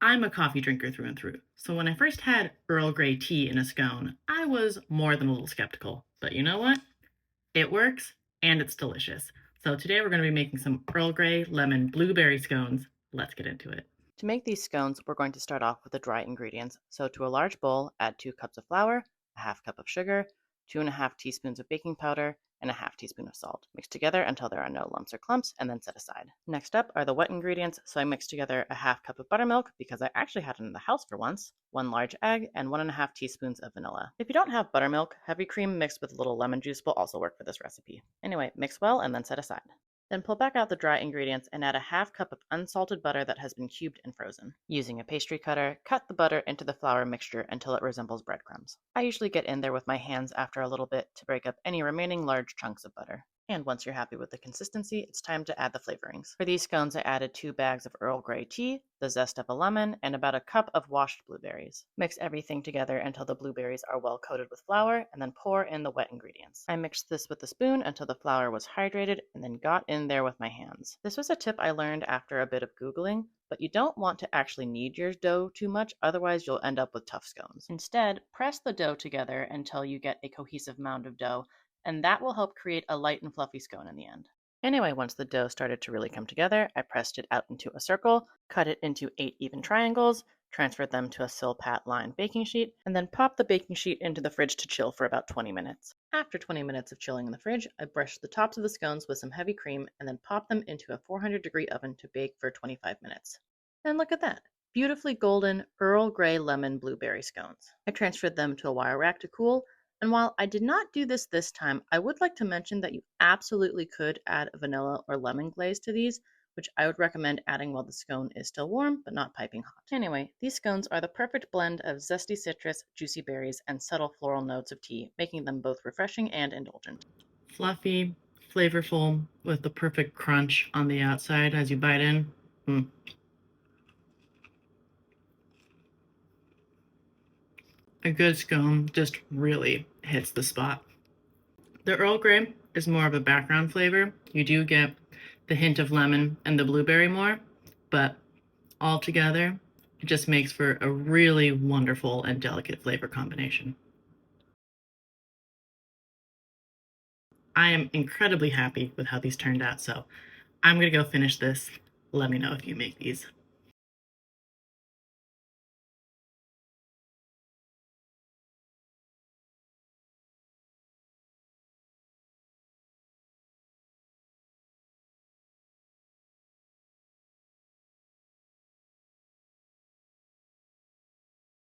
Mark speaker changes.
Speaker 1: I'm a coffee drinker through and through, so when I first had Earl Grey tea in a scone, I was more than a little skeptical. But you know what? It works, and it's delicious. So today we're going to be making some Earl Grey lemon blueberry scones. Let's get into it.
Speaker 2: To make these scones, we're going to start off with the dry ingredients. So to a large bowl, add 2 cups of flour, a half cup of sugar, 2.5 teaspoons of baking powder, and a half teaspoon of salt. Mix together until there are no lumps or clumps, and then set aside. Next up are the wet ingredients, so I mixed together a half cup of buttermilk because I actually had it in the house for once, 1 large egg, and 1.5 teaspoons of vanilla. If you don't have buttermilk, heavy cream mixed with a little lemon juice will also work for this recipe. Anyway, mix well and then set aside. Then pull back out the dry ingredients and add a half cup of unsalted butter that has been cubed and frozen. Using a pastry cutter, cut the butter into the flour mixture until it resembles breadcrumbs. I usually get in there with my hands after a little bit to break up any remaining large chunks of butter. And once you're happy with the consistency, it's time to add the flavorings. For these scones, I added 2 bags of Earl Grey tea, the zest of a lemon, and about a cup of washed blueberries. Mix everything together until the blueberries are well coated with flour, and then pour in the wet ingredients. I mixed this with a spoon until the flour was hydrated, and then got in there with my hands. This was a tip I learned after a bit of Googling, but you don't want to actually knead your dough too much, otherwise you'll end up with tough scones. Instead, press the dough together until you get a cohesive mound of dough, and that will help create a light and fluffy scone in the end. Anyway, once the dough started to really come together, I pressed it out into a circle, cut it into 8 even triangles, transferred them to a Silpat lined baking sheet, and then popped the baking sheet into the fridge to chill for about 20 minutes. After 20 minutes of chilling in the fridge, I brushed the tops of the scones with some heavy cream and then popped them into a 400-degree oven to bake for 25 minutes. And look at that! Beautifully golden Earl Grey lemon blueberry scones. I transferred them to a wire rack to cool, and while I did not do this time, I would like to mention that you absolutely could add a vanilla or lemon glaze to these, which I would recommend adding while the scone is still warm but not piping hot. Anyway, these scones are the perfect blend of zesty citrus, juicy berries, and subtle floral notes of tea, making them both refreshing and indulgent.
Speaker 1: Fluffy, flavorful, with the perfect crunch on the outside as you bite in. A good scone just really hits the spot. The Earl Grey is more of a background flavor. You do get the hint of lemon and the blueberry more, but all together, it just makes for a really wonderful and delicate flavor combination. I am incredibly happy with how these turned out, so I'm going to go finish this. Let me know if you make these.